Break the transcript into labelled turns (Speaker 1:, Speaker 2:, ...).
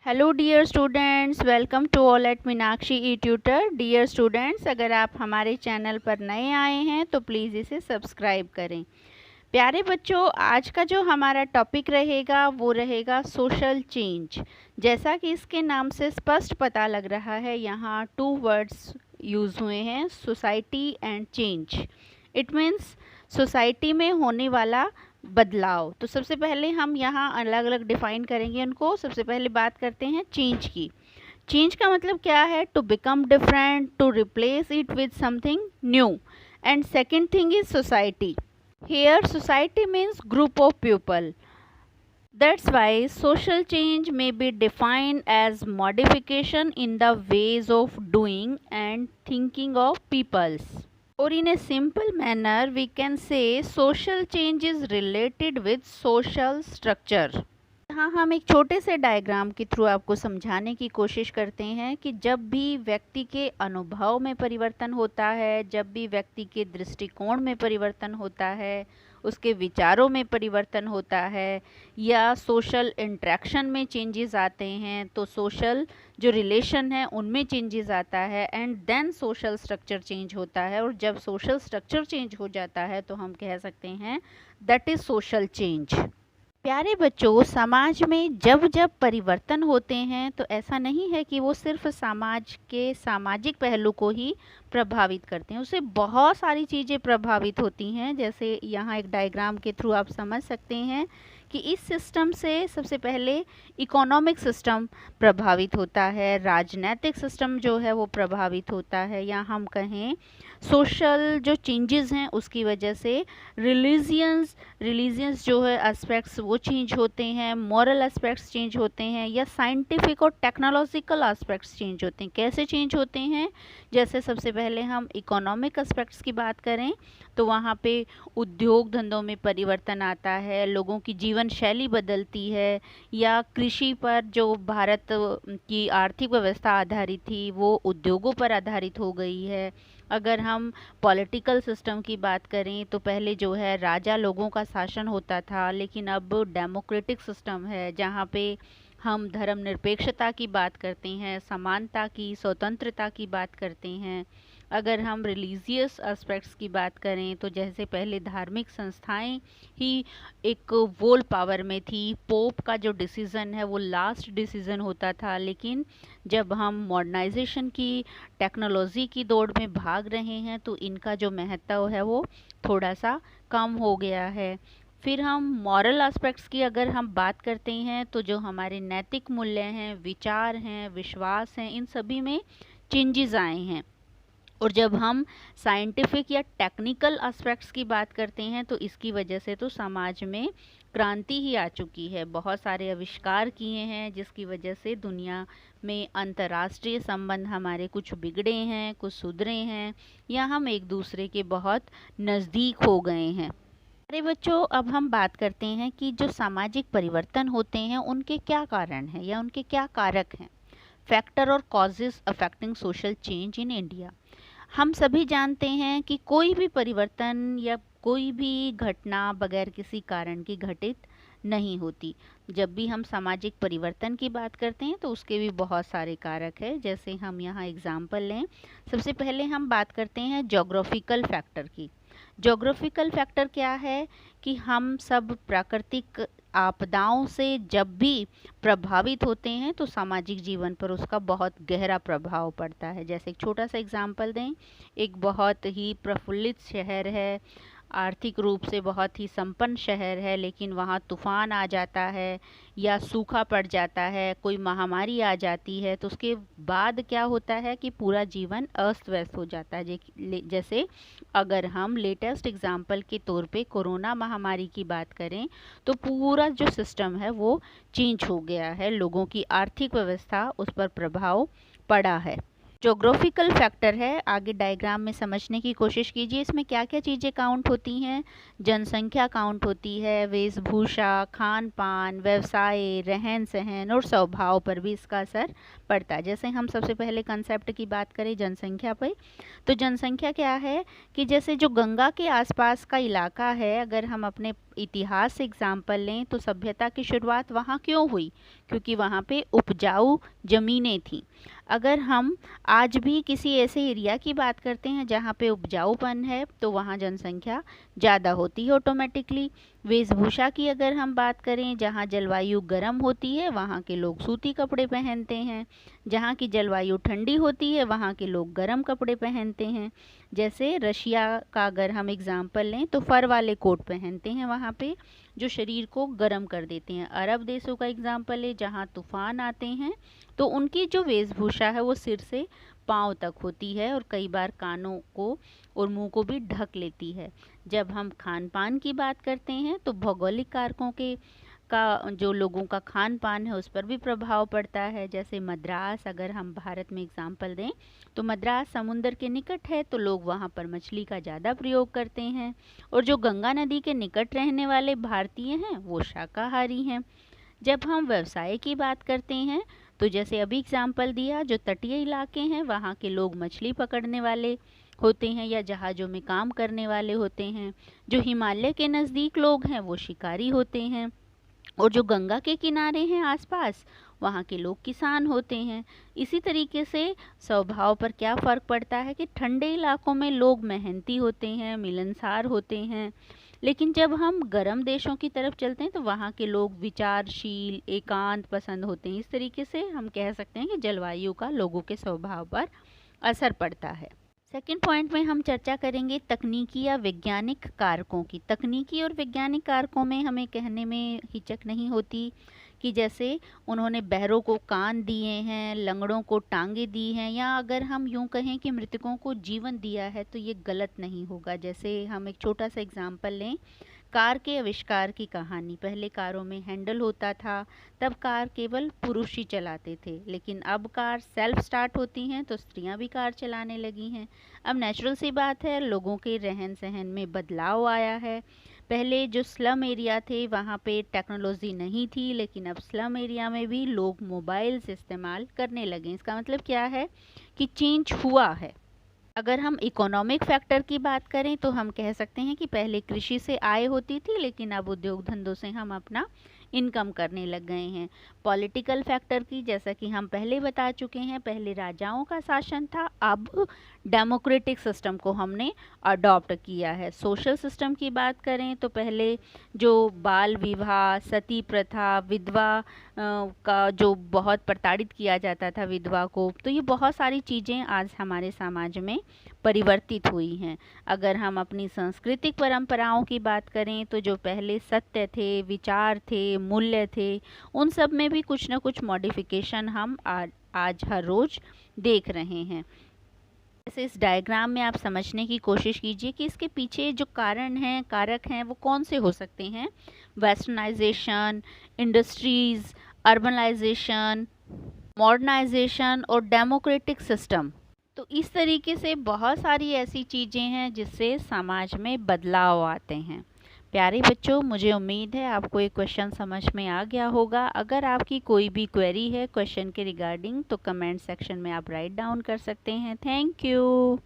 Speaker 1: Hello dear students, welcome to all at Meenakshi e tutor. Dear students, अगर आप हमारे channel पर नए आए हैं तो प्लीज़ इसे सब्सक्राइब करें। प्यारे बच्चों, आज का जो हमारा टॉपिक रहेगा वो रहेगा सोशल चेंज। जैसा कि इसके नाम से स्पष्ट पता लग रहा है, यहाँ टू वर्ड्स यूज़ हुए हैं, society and change. It means society में होने वाला बदलाव। तो सबसे पहले हम यहाँ अलग अलग डिफाइन करेंगे उनको। सबसे पहले बात करते हैं चेंज की। चेंज का मतलब क्या है? To become different, to replace it with something new. And second thing is society. Here society means group of people. That's why social change may be defined as modification in the ways of doing and thinking of peoples. Or in a simple manner we can say social change is related with social structure. हाँ, हम एक छोटे से diagram के through आपको समझाने की कोशिश करते हैं कि जब भी व्यक्ति के अनुभव में परिवर्तन होता है, जब भी व्यक्ति के दृष्टिकोण में परिवर्तन होता है, उसके विचारों में परिवर्तन होता है या सोशल इंटरेक्शन में चेंजेस आते हैं, तो सोशल जो रिलेशन है उनमें चेंजेस आता है and then social structure change होता है। और जब सोशल स्ट्रक्चर चेंज हो जाता है तो हम कह सकते हैं दैट इज़ सोशल चेंज। प्यारे बच्चों, समाज में जब जब परिवर्तन होते हैं तो ऐसा नहीं है कि वो सिर्फ समाज के सामाजिक पहलू को ही प्रभावित करते हैं, उससे बहुत सारी चीज़ें प्रभावित होती हैं। जैसे यहाँ एक डायग्राम के थ्रू आप समझ सकते हैं कि इस सिस्टम से सबसे पहले इकोनॉमिक सिस्टम प्रभावित होता है, राजनीतिक सिस्टम जो है वो प्रभावित होता है, या हम कहें सोशल जो चेंजेस हैं उसकी वजह से रिलीजियंस जो है एस्पेक्ट्स वो चेंज होते हैं, मॉरल एस्पेक्ट्स चेंज होते हैं, या साइंटिफिक और टेक्नोलॉजिकल एस्पेक्ट्स चेंज होते हैं। कैसे चेंज होते हैं? जैसे सबसे पहले हम इकोनॉमिक एस्पेक्ट्स की बात करें तो वहाँ पे उद्योग धंधों में परिवर्तन आता है, लोगों की जीवन शैली बदलती है, या कृषि पर जो भारत की आर्थिक व्यवस्था आधारित थी वो उद्योगों पर आधारित हो गई है। अगर हम पॉलिटिकल सिस्टम की बात करें तो पहले जो है राजा लोगों का शासन होता था, लेकिन अब डेमोक्रेटिक सिस्टम है जहाँ पे हम धर्मनिरपेक्षता की बात करते हैं, समानता की, स्वतंत्रता की बात करते हैं। अगर हम रिलीजियस एस्पेक्ट्स की बात करें तो जैसे पहले धार्मिक संस्थाएं ही एक वोल पावर में थी, पोप का जो डिसीज़न है वो लास्ट डिसीज़न होता था, लेकिन जब हम मॉडर्नाइजेशन की, टेक्नोलॉजी की दौड़ में भाग रहे हैं तो इनका जो महत्व है वो थोड़ा सा कम हो गया है। फिर हम मॉरल एस्पेक्ट्स की अगर हम बात करते हैं तो जो हमारे नैतिक मूल्य हैं, विचार हैं, विश्वास हैं, इन सभी में चेंजेस आए हैं। और जब हम साइंटिफिक या टेक्निकल एस्पेक्ट्स की बात करते हैं तो इसकी वजह से तो समाज में क्रांति ही आ चुकी है। बहुत सारे आविष्कार किए हैं जिसकी वजह से दुनिया में अंतर्राष्ट्रीय संबंध हमारे कुछ बिगड़े हैं, कुछ सुधरे हैं, या हम एक दूसरे के बहुत नज़दीक हो गए हैं। अरे बच्चों, अब हम बात करते हैं कि जो सामाजिक परिवर्तन होते हैं उनके क्या कारण हैं या उनके क्या कारक हैं। फैक्टर और causes affecting social change in India. हम सभी जानते हैं कि कोई भी परिवर्तन या कोई भी घटना बगैर किसी कारण की घटित नहीं होती। जब भी हम सामाजिक परिवर्तन की बात करते हैं तो उसके भी बहुत सारे कारक हैं। जैसे हम यहाँ एग्जाम्पल लें, सबसे पहले हम बात करते हैं जोग्राफिकल फैक्टर की। जोग्राफिकल फैक्टर क्या है कि हम सब प्राकृतिक आपदाओं से जब भी प्रभावित होते हैं तो सामाजिक जीवन पर उसका बहुत गहरा प्रभाव पड़ता है। जैसे एक छोटा सा एग्जाम्पल दें, एक बहुत ही प्रफुल्लित शहर है, आर्थिक रूप से बहुत ही संपन्न शहर है, लेकिन वहाँ तूफान आ जाता है या सूखा पड़ जाता है, कोई महामारी आ जाती है, तो उसके बाद क्या होता है कि पूरा जीवन अस्त व्यस्त हो जाता है। जैसे अगर हम लेटेस्ट एग्जाम्पल के तौर पे कोरोना महामारी की बात करें तो पूरा जो सिस्टम है वो चेंज हो गया है, लोगों की आर्थिक व्यवस्था उस पर प्रभाव पड़ा है। जोग्राफिकल फैक्टर है, आगे डायग्राम में समझने की कोशिश कीजिए। इसमें क्या क्या चीज़ें काउंट होती हैं? जनसंख्या काउंट होती है, वेशभूषा, खान पान, व्यवसाय, रहन सहन और स्वभाव पर भी इसका असर पड़ता है। जैसे हम सबसे पहले कंसेप्ट की बात करें जनसंख्या पर, तो जनसंख्या क्या है कि जैसे जो गंगा के आसपास का इलाका है, अगर हम अपने इतिहास से एग्जाम्पल लें तो सभ्यता की शुरुआत वहाँ क्यों हुई? क्योंकि वहाँ पे उपजाऊ ज़मीनें थीं। अगर हम आज भी किसी ऐसे एरिया की बात करते हैं जहाँ पे उपजाऊपन है तो वहाँ जनसंख्या ज़्यादा होती है ऑटोमेटिकली। वेशभूषा की अगर हम बात करें, जहाँ जलवायु गर्म होती है वहाँ के लोग सूती कपड़े पहनते हैं, जहाँ की जलवायु ठंडी होती है वहाँ के लोग गर्म कपड़े पहनते हैं। जैसे रशिया का अगर हम एग्ज़ाम्पल लें तो फर वाले कोट पहनते हैं वहाँ पे, जो शरीर को गर्म कर देते हैं। अरब देशों का एग्ज़ाम्पल है, जहाँ तूफ़ान आते हैं तो उनकी जो वेशभूषा है वो सिर से पाँव तक होती है और कई बार कानों को और मुंह को भी ढक लेती है। जब हम खान पान की बात करते हैं तो भौगोलिक कारकों के का जो लोगों का खान पान है उस पर भी प्रभाव पड़ता है। जैसे मद्रास अगर हम भारत में एग्जाम्पल दें तो मद्रास समुंदर के निकट है तो लोग वहाँ पर मछली का ज़्यादा प्रयोग करते हैं, और जो गंगा नदी के निकट रहने वाले भारतीय हैं वो शाकाहारी हैं। जब हम व्यवसाय की बात करते हैं तो जैसे अभी एग्जाम्पल दिया, जो तटीय इलाके हैं वहाँ के लोग मछली पकड़ने वाले होते हैं या जहाज़ों में काम करने वाले होते हैं। जो हिमालय के नज़दीक लोग हैं वो शिकारी होते हैं, और जो गंगा के किनारे हैं आसपास वहाँ के लोग किसान होते हैं। इसी तरीके से स्वभाव पर क्या फ़र्क पड़ता है कि ठंडे इलाकों में लोग मेहनती होते हैं, मिलनसार होते हैं, लेकिन जब हम गर्म देशों की तरफ चलते हैं तो वहाँ के लोग विचारशील, एकांत पसंद होते हैं। इस तरीके से हम कह सकते हैं कि जलवायु का लोगों के स्वभाव पर असर पड़ता है। सेकेंड पॉइंट में हम चर्चा करेंगे तकनीकी या वैज्ञानिक कारकों की। तकनीकी और वैज्ञानिक कारकों में हमें कहने में हिचक नहीं होती कि जैसे उन्होंने बहरों को कान दिए हैं, लंगड़ों को टांगे दी हैं, या अगर हम यूं कहें कि मृतकों को जीवन दिया है तो ये गलत नहीं होगा। जैसे हम एक छोटा सा एग्जाम्पल लें, कार के आविष्कार की कहानी। पहले कारों में हैंडल होता था, तब कार केवल पुरुष ही चलाते थे, लेकिन अब कार सेल्फ स्टार्ट होती हैं तो स्त्रियां भी कार चलाने लगी हैं। अब नेचुरल सी बात है, लोगों के रहन सहन में बदलाव आया है। पहले जो स्लम एरिया थे वहाँ पे टेक्नोलॉजी नहीं थी, लेकिन अब स्लम एरिया में भी लोग मोबाइल्स इस्तेमाल करने लगे। इसका मतलब क्या है कि चेंज हुआ है। अगर हम इकोनॉमिक फैक्टर की बात करें तो हम कह सकते हैं कि पहले कृषि से आय होती थी, लेकिन अब उद्योग धंधों से हम अपना इनकम करने लग गए हैं। पॉलिटिकल फैक्टर की, जैसा कि हम पहले बता चुके हैं, पहले राजाओं का शासन था, अब डेमोक्रेटिक सिस्टम को हमने अडॉप्ट किया है। सोशल सिस्टम की बात करें तो पहले जो बाल विवाह, सती प्रथा, विधवा का जो बहुत प्रताड़ित किया जाता था विधवा को, तो ये बहुत सारी चीज़ें आज हमारे समाज में परिवर्तित हुई हैं। अगर हम अपनी सांस्कृतिक परंपराओं की बात करें तो जो पहले सत्य थे, विचार थे, मूल्य थे, उन सब में भी कुछ ना कुछ मॉडिफिकेशन हम आज हर रोज देख रहे हैं। जैसे इस डायग्राम में आप समझने की कोशिश कीजिए कि इसके पीछे जो कारण हैं, कारक हैं, वो कौन से हो सकते हैं। वेस्टर्नाइजेशन, इंडस्ट्रीज़, अर्बनाइजेशन, मॉडर्नाइजेशन और डेमोक्रेटिक सिस्टम। तो इस तरीके से बहुत सारी ऐसी चीज़ें हैं जिससे समाज में बदलाव आते हैं। प्यारे बच्चों, मुझे उम्मीद है आपको ये क्वेश्चन समझ में आ गया होगा। अगर आपकी कोई भी क्वेरी है क्वेश्चन के रिगार्डिंग तो कमेंट सेक्शन में आप राइट डाउन कर सकते हैं। Thank you.